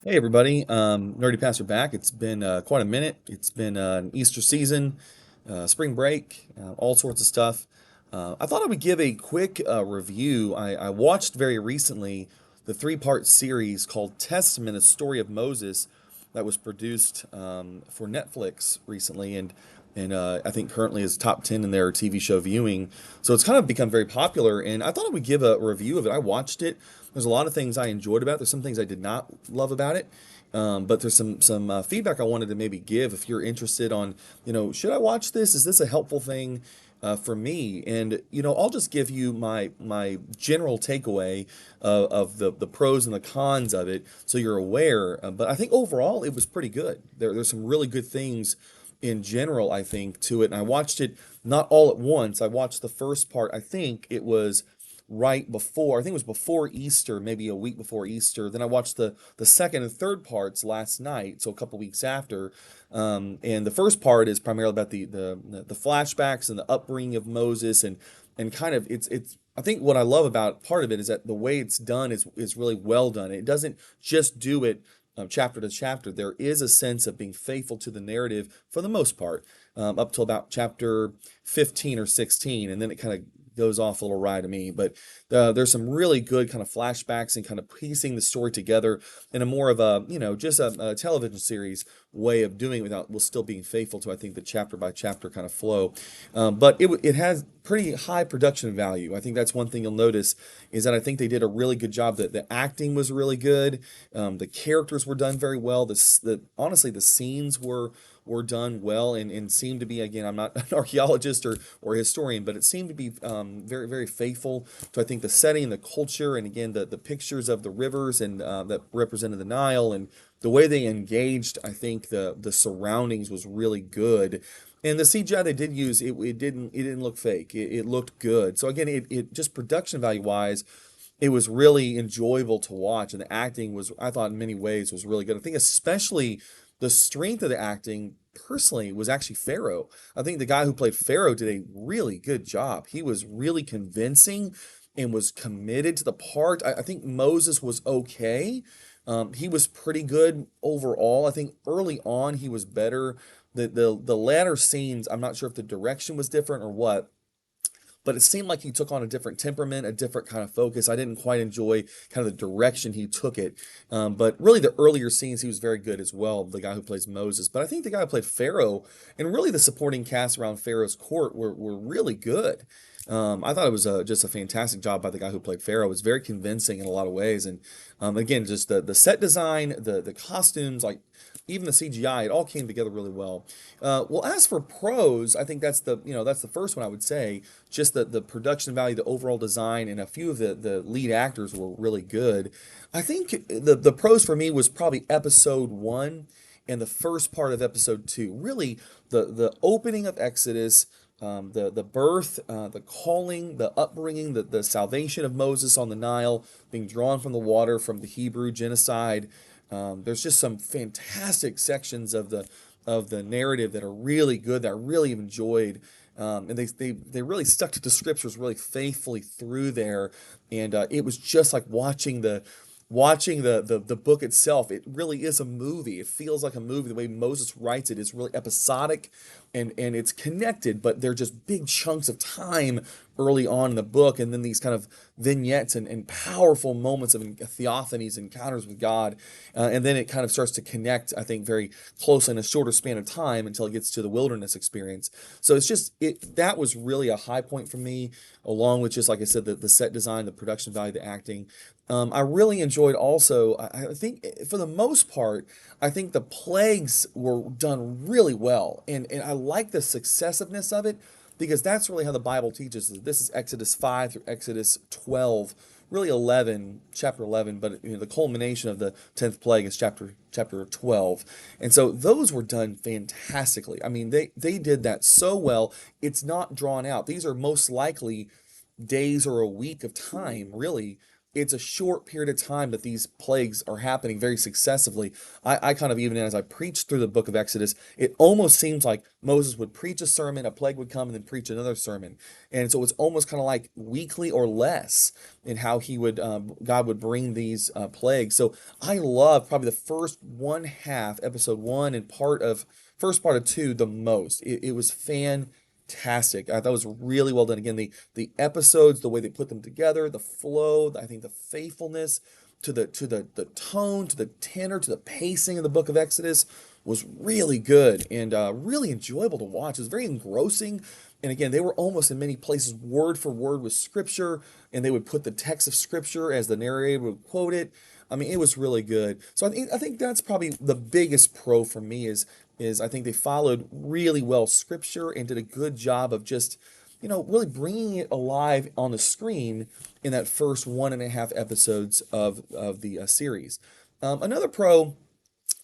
Hey everybody, Nerdy Pastor back. It's been quite a minute. It's been an Easter season, spring break, all sorts of stuff. I thought I would give a quick review. I watched very recently the three-part series called Testament, a story of Moses that was produced for Netflix recently, and I think currently is top 10 in their TV show viewing. So it's kind of become very popular, and I thought I would give a review of it. I watched it. There's a lot of things I enjoyed about it. There's some things I did not love about it. But there's some feedback I wanted to maybe give if you're interested on, should I watch this? Is this a helpful thing for me? And I'll just give you my general takeaway of the pros and the cons of it, so you're aware. But I think overall it was pretty good. There's some really good things in general, I think, to it. And I watched it not all at once. I watched the first part. I think it was right before, I think it was before Easter, maybe a week before Easter. Then I watched the second and third parts last night, so a couple weeks after. And the first part is primarily about the flashbacks and the upbringing of Moses, and kind of it's I think what I love about part of it is that the way it's done is really well done. It doesn't just do it chapter to chapter. There is a sense of being faithful to the narrative for the most part, up till about chapter 15 or 16, and then it kind of goes off a little awry to me. But there's some really good kind of flashbacks and kind of piecing the story together in a more of a, just a television series way of doing it without, while still being faithful to, I think, the chapter by chapter kind of flow. But it has pretty high production value. I think that's one thing you'll notice is that I think they did a really good job. That the acting was really good. The characters were done very well. Honestly, the scenes were done well, and seemed to be, again, I'm not an archaeologist or historian, but it seemed to be very, very faithful to, I think, the setting, the culture, and again, the pictures of the rivers and that represented the Nile, and the way they engaged, I think the surroundings was really good. And the CGI they did use, it didn't look fake. It looked good. So again, it just production value wise, it was really enjoyable to watch, and the acting was, I thought, in many ways was really good. I think especially the strength of the acting personally was actually Pharaoh. I think the guy who played Pharaoh did a really good job. He was really convincing and was committed to the part. I think Moses was okay. He was pretty good overall. I think early on he was better. The latter scenes, I'm not sure if the direction was different or what, but it seemed like he took on a different temperament, a different kind of focus. I didn't quite enjoy kind of the direction he took it. But really, the earlier scenes, he was very good as well, the guy who plays Moses. But I think the guy who played Pharaoh, and really the supporting cast around Pharaoh's court, were really good. I thought it was just a fantastic job by the guy who played Pharaoh. It was very convincing in a lot of ways. And again, just the set design, the costumes, like even the CGI, it all came together really well. Well, as for pros, I think that's the first one I would say. Just the production value, the overall design, and a few of the lead actors were really good. I think the pros for me was probably episode one and the first part of episode two. Really, the opening of Exodus, the birth, the calling, the upbringing, the salvation of Moses on the Nile, being drawn from the water from the Hebrew genocide. There's just some fantastic sections of the narrative that are really good, that I really enjoyed. And they really stuck to the scriptures really faithfully through there. And it was just like watching the book itself. It really is a movie. It feels like a movie. The way Moses writes it is really episodic, and it's connected, but they're just big chunks of time early on in the book, and then these kind of vignettes and powerful moments of theophanies, encounters with God, and then it kind of starts to connect, I think, very closely in a shorter span of time until it gets to the wilderness experience. So it's just that was really a high point for me, along with, just like I said, the set design, the production value, the acting. I really enjoyed also, I think for the most part, I think the plagues were done really well. And I like the successiveness of it, because that's really how the Bible teaches us. This is Exodus 5 through Exodus 12, really 11, chapter 11, but the culmination of the 10th plague is chapter 12. And so those were done fantastically. I mean, they did that so well. It's not drawn out. These are most likely days or a week of time, really, it's a short period of time that these plagues are happening very successively. I kind of, even as I preach through the book of Exodus, it almost seems like Moses would preach a sermon, a plague would come, and then preach another sermon. And so it's almost kind of like weekly or less in how he would, God would bring these plagues. So I love probably the first one half, episode one, and first part of two the most. It was fantastic. I thought it was really well done. Again, the episodes, the way they put them together, the flow, I think the faithfulness to the tone, to the tenor, to the pacing of the book of Exodus was really good and really enjoyable to watch. It was very engrossing. And again, they were almost in many places word for word with scripture, and they would put the text of scripture as the narrator would quote it. I mean, it was really good. So I think that's probably the biggest pro for me is I think they followed really well scripture and did a good job of just, really bringing it alive on the screen in that first 1.5 episodes of the series. Another pro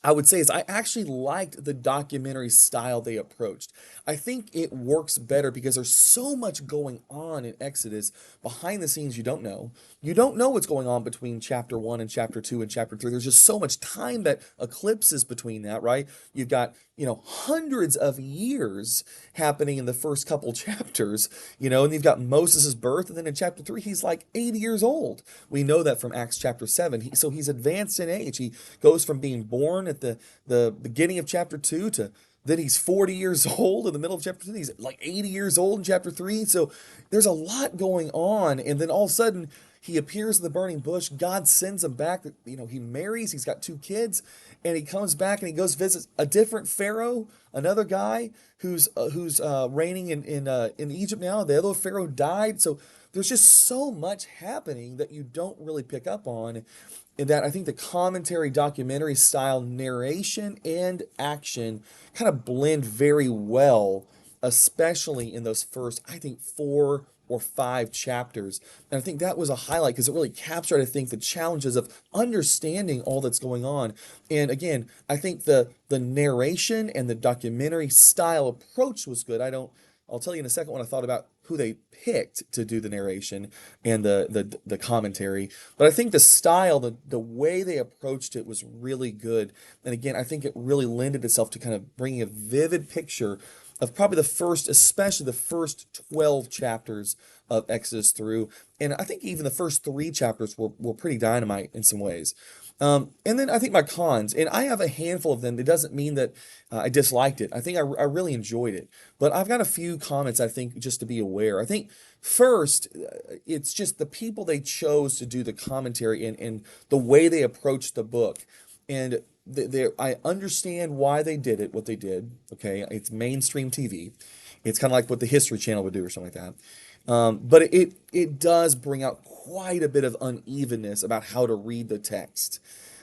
I would say is I actually liked the documentary style they approached. I think it works better because there's so much going on in Exodus behind the scenes you don't know. You don't know what's going on between chapter 1 and chapter 2 and chapter 3. There's just so much time that eclipses between that, right? You've got, hundreds of years happening in the first couple chapters, and you've got Moses' birth, and then in chapter 3 he's like 80 years old. We know that from Acts chapter 7. So he's advanced in age. He goes from being born at the beginning of chapter 2 to then he's 40 years old in the middle of chapter 2. He's like 80 years old in chapter 3. So there's a lot going on. And then all of a sudden, he appears in the burning bush. God sends him back. He marries. He's got 2 kids. And he comes back and he goes visits a different Pharaoh, another guy who's reigning in Egypt now. The other Pharaoh died. So there's just so much happening that you don't really pick up on. In that I think the commentary documentary style narration and action kind of blend very well, especially in those first, I think, 4 or 5 chapters. And I think that was a highlight because it really captured, I think, the challenges of understanding all that's going on. And again, I think the narration and the documentary style approach was good. I'll tell you in a second when I thought about who they picked to do the narration and the commentary. But I think the style, the way they approached it was really good. And again, I think it really lended itself to kind of bringing a vivid picture of probably especially the first 12 chapters of Exodus through. And I think even the first 3 chapters were pretty dynamite in some ways. And then I think my cons, and I have a handful of them. It doesn't mean that I disliked it. I think I really enjoyed it. But I've got a few comments, I think, just to be aware. I think first, it's just the people they chose to do the commentary and the way they approached the book. And I understand why they did it, what they did. Okay, it's mainstream TV. It's kind of like what the History Channel would do or something like that. But it does bring out quite a bit of unevenness about how to read the text.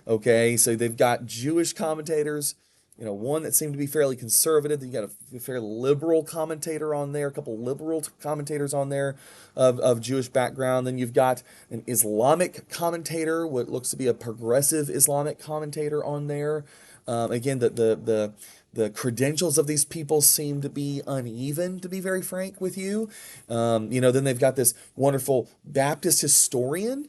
Okay, so they've got Jewish commentators, one that seemed to be fairly conservative. You got a fairly liberal commentator on there, a couple liberal commentators on there of Jewish background. Then you've got an Islamic commentator, what looks to be a progressive Islamic commentator on there. Again, the credentials of these people seem to be uneven, to be very frank with you. Then they've got this wonderful Baptist historian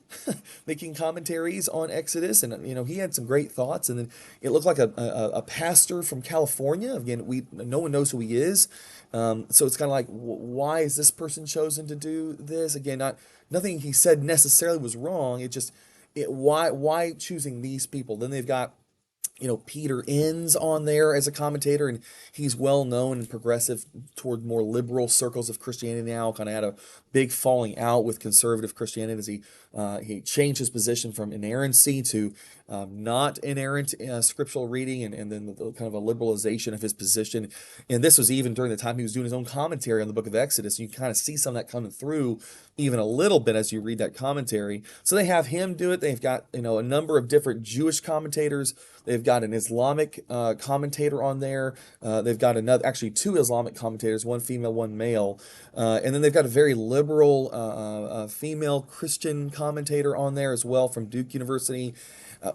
making commentaries on Exodus, and he had some great thoughts. And then it looked like a pastor from California. Again, no one knows who he is, so it's kind of like, why is this person chosen to do this? Again, nothing he said necessarily was wrong. Why choosing these people? Then they've got Peter Enns on there as a commentator, and he's well known and progressive toward more liberal circles of Christianity now. Kind of had a big falling out with conservative Christianity as he changed his position from inerrancy to not inerrant scriptural reading, and then the kind of a liberalization of his position. And this was even during the time he was doing his own commentary on the book of Exodus. You kind of see some of that coming through even a little bit as you read that commentary. So they have him do it. They've got a number of different Jewish commentators. They've got an Islamic commentator on there. They've got actually 2 Islamic commentators, one female, one male. And then they've got a very liberal female Christian commentator on there as well from Duke University.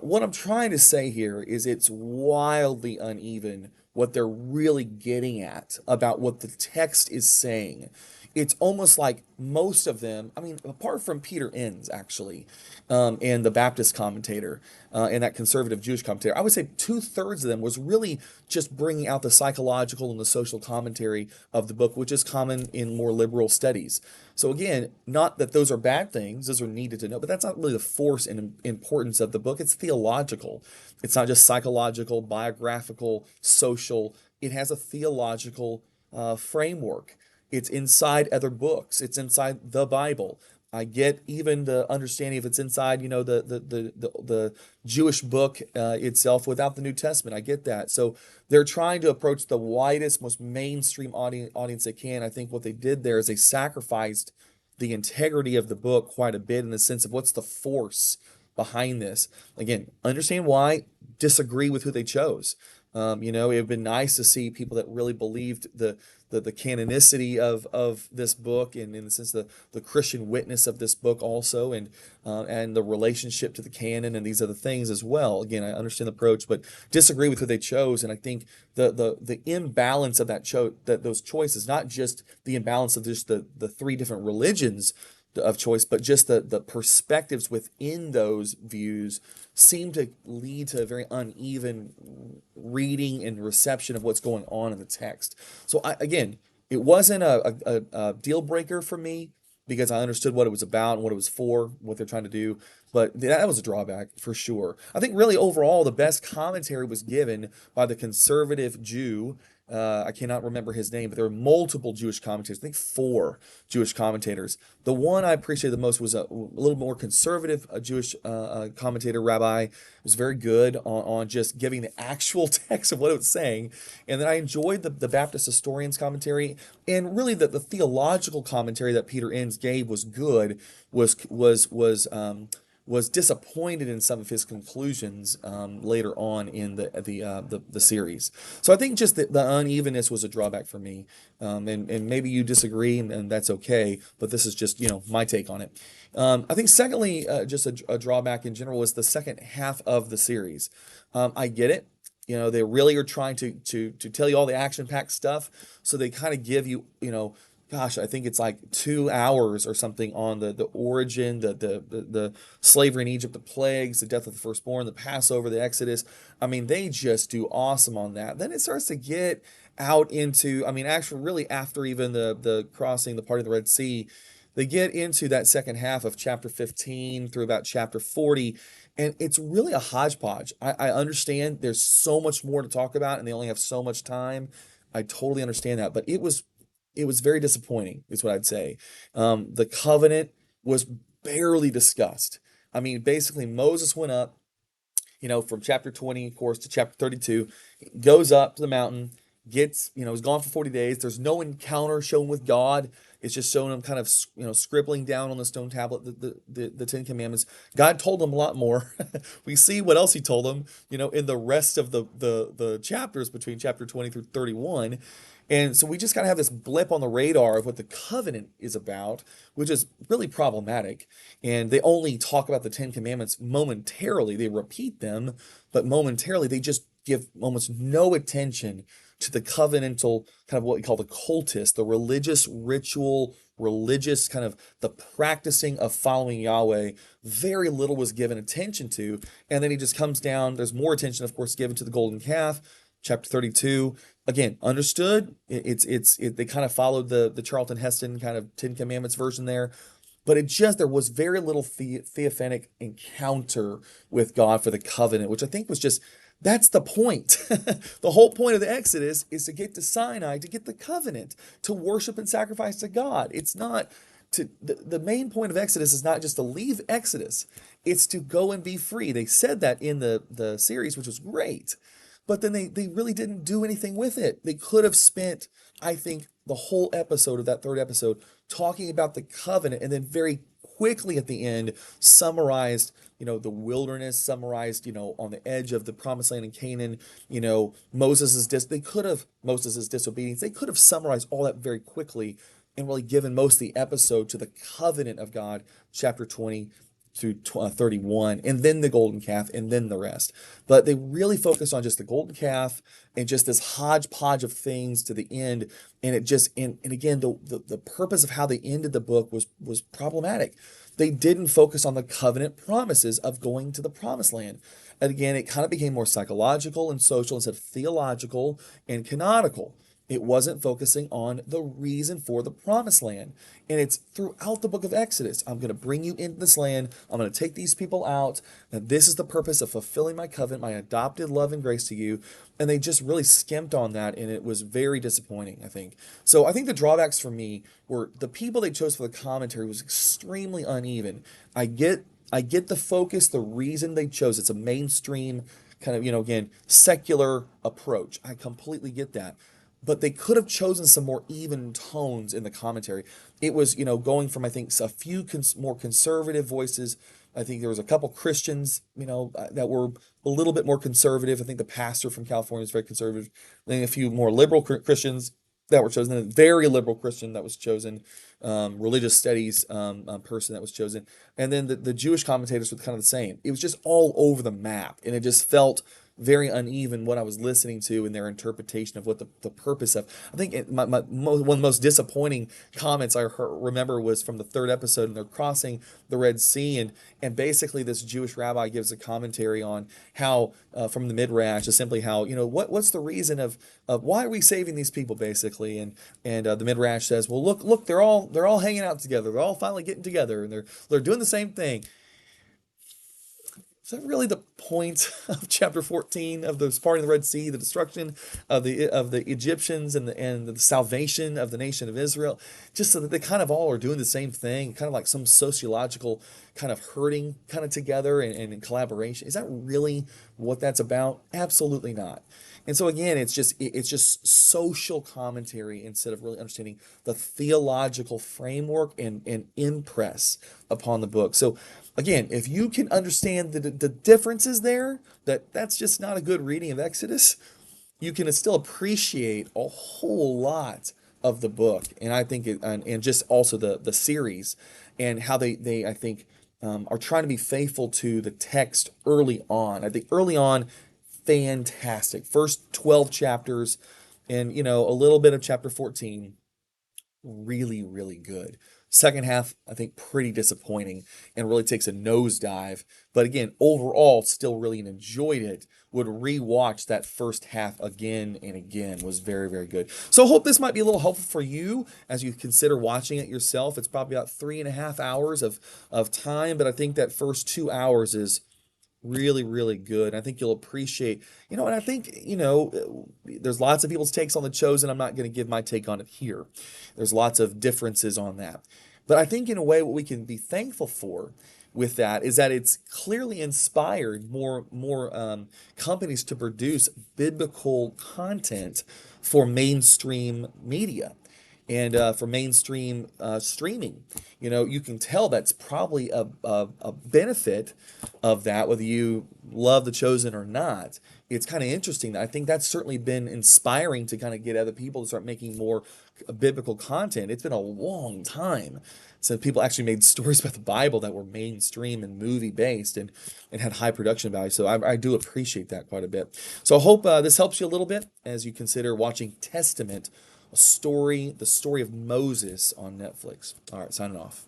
What I'm trying to say here is it's wildly uneven what they're really getting at about what the text is saying. It's almost like most of them, I mean, apart from Peter Enns, actually, and the Baptist commentator, and that conservative Jewish commentator, I would say two-thirds of them was really just bringing out the psychological and the social commentary of the book, which is common in more liberal studies. So again, not that those are bad things, those are needed to know, but that's not really the force and importance of the book. It's theological. It's not just psychological, biographical, social. It has a theological framework. It's inside other books. It's inside the Bible. I get even the understanding if it's inside, the Jewish book itself without the New Testament. I get that. So they're trying to approach the widest, most mainstream audience they can. I think what they did there is they sacrificed the integrity of the book quite a bit in the sense of what's the force behind this. Again, understand why, disagree with who they chose. It would have been nice to see people that really believed the canonicity of this book, and in the sense the Christian witness of this book also, and the relationship to the canon and these other things as well. Again, I understand the approach, but disagree with who they chose, and I think the imbalance of those choices, not just the imbalance of just the three different religions of choice, but just the perspectives within those views seem to lead to a very uneven reading and reception of what's going on in the text. So again, it wasn't a deal breaker for me because I understood what it was about and what it was for, what they're trying to do. But that was a drawback for sure. I think really overall the best commentary was given by the conservative Jew. I cannot remember his name, but there were multiple Jewish commentators. I think four Jewish commentators. The one I appreciated the most was a little more conservative Jewish commentator, rabbi. It was very good on just giving the actual text of what it was saying. And then I enjoyed the Baptist historian's commentary, and really the theological commentary that Peter Enns gave was good. Was disappointed in some of his conclusions later on in the series. So I think just the unevenness was a drawback for me, and maybe you disagree, and that's okay. But this is just my take on it. I think secondly, just a drawback in general was the second half of the series. I get it. They really are trying to tell you all the action-packed stuff, so they kind of give you. Gosh, I think it's like 2 hours or something on the origin, the slavery in Egypt, the plagues, the death of the firstborn, the Passover, the Exodus. I mean, they just do awesome on that. Then it starts to get out into, I mean, actually, really after even the crossing, the part of the Red Sea, they get into that second half of chapter 15 through about chapter 40, and it's really a hodgepodge. I understand there's so much more to talk about, and they only have so much time. I totally understand that, but it was very disappointing, is what I'd say. The covenant was barely discussed. I mean, basically, Moses went up, from chapter 20, of course, to chapter 32, goes up to the mountain, he's gone for 40 days. There's no encounter shown with God. It's just showing him kind of, scribbling down on the stone tablet the Ten Commandments. God told him a lot more. We see what else he told him, in the rest of the chapters between chapter 20 through 31. And so we just kind of have this blip on the radar of what the covenant is about, which is really problematic. And they only talk about the Ten Commandments momentarily. They repeat them, but momentarily they just give almost no attention to the covenantal kind of what we call the cultus, the religious ritual, religious kind of the practicing of following Yahweh. Very little was given attention to. And then he just comes down. There's more attention, of course, given to the golden calf. Chapter 32, again, understood. They kind of followed the Charlton Heston kind of Ten Commandments version there, but there was very little theophanic encounter with God for the covenant, which I think was just that's the point. The whole point of the Exodus is to get to Sinai, to get the covenant, to worship and sacrifice to God. It's not the main point of Exodus is not just to leave Exodus; it's to go and be free. They said that in the series, which was great. But then they really didn't do anything with it. They could have spent, I think, the whole episode of that third episode talking about the covenant, and then very quickly at the end summarized, the wilderness, summarized, on the edge of the promised land in Canaan, Moses' disobedience. They could have summarized all that very quickly and really given most of the episode to the covenant of God, chapter 20, through 31, and then the golden calf, and then the rest. But they really focused on just the golden calf and just this hodgepodge of things to the end. And it just and again, the purpose of how they ended the book was problematic. They didn't focus on the covenant promises of going to the promised land. And again, it kind of became more psychological and social instead of theological and canonical. It wasn't focusing on the reason for the promised land. And it's throughout the book of Exodus. I'm going to bring you into this land. I'm going to take these people out. And this is the purpose of fulfilling my covenant, my adopted love and grace to you. And they just really skimped on that. And it was very disappointing, I think. So I think the drawbacks for me were the people they chose for the commentary was extremely uneven. I get the focus, the reason they chose. It's a mainstream kind of, again, secular approach. I completely get that. But they could have chosen some more even tones in the commentary. It was, going from, I think, a few more conservative voices. I think there was a couple Christians, that were a little bit more conservative. I think the pastor from California is very conservative. Then a few more liberal Christians that were chosen, a very liberal Christian that was chosen, religious studies person that was chosen, and then the Jewish commentators were kind of the same. It was just all over the map, and it just felt very uneven what I was listening to in their interpretation of what the purpose of. I think one of the most disappointing comments I remember was from the third episode, and they're crossing the Red Sea, and basically this Jewish rabbi gives a commentary on how from the Midrash, is simply how what's the reason of why are we saving these people basically, and the Midrash says, well, look, they're all hanging out together, they're all finally getting together, and they're doing the same thing. Is that really the point of chapter 14 of the parting of the Red Sea, the destruction of the Egyptians and the salvation of the nation of Israel? Just so that they kind of all are doing the same thing, kind of like some sociological kind of herding kind of together and in collaboration. Is that really what that's about? Absolutely not. And so again, it's just social commentary instead of really understanding the theological framework and impress upon the book. So again, if you can understand the differences there, that's just not a good reading of Exodus, you can still appreciate a whole lot of the book. And I think and just also the series and how they I think are trying to be faithful to the text early on. I think early on, fantastic. First 12 chapters and a little bit of chapter 14, really, really good. Second half, I think, pretty disappointing and really takes a nosedive. But again, overall, still really enjoyed it. Would rewatch that first half again and again. Was very, very good. So I hope this might be a little helpful for you as you consider watching it yourself. It's probably about 3.5 hours of time, but I think that first 2 hours is really, really good. I think you'll appreciate, and I think, there's lots of people's takes on The Chosen. I'm not going to give my take on it here. There's lots of differences on that. But I think in a way what we can be thankful for with that is that it's clearly inspired more companies to produce biblical content for mainstream media and for mainstream streaming. You can tell that's probably a benefit of that, whether you love The Chosen or not. It's kind of interesting. I think that's certainly been inspiring to kind of get other people to start making more biblical content. It's been a long time since people actually made stories about the Bible that were mainstream and movie based and had high production value. So I do appreciate that quite a bit. So I hope this helps you a little bit as you consider watching Testament, the story of Moses on Netflix. All right, signing off.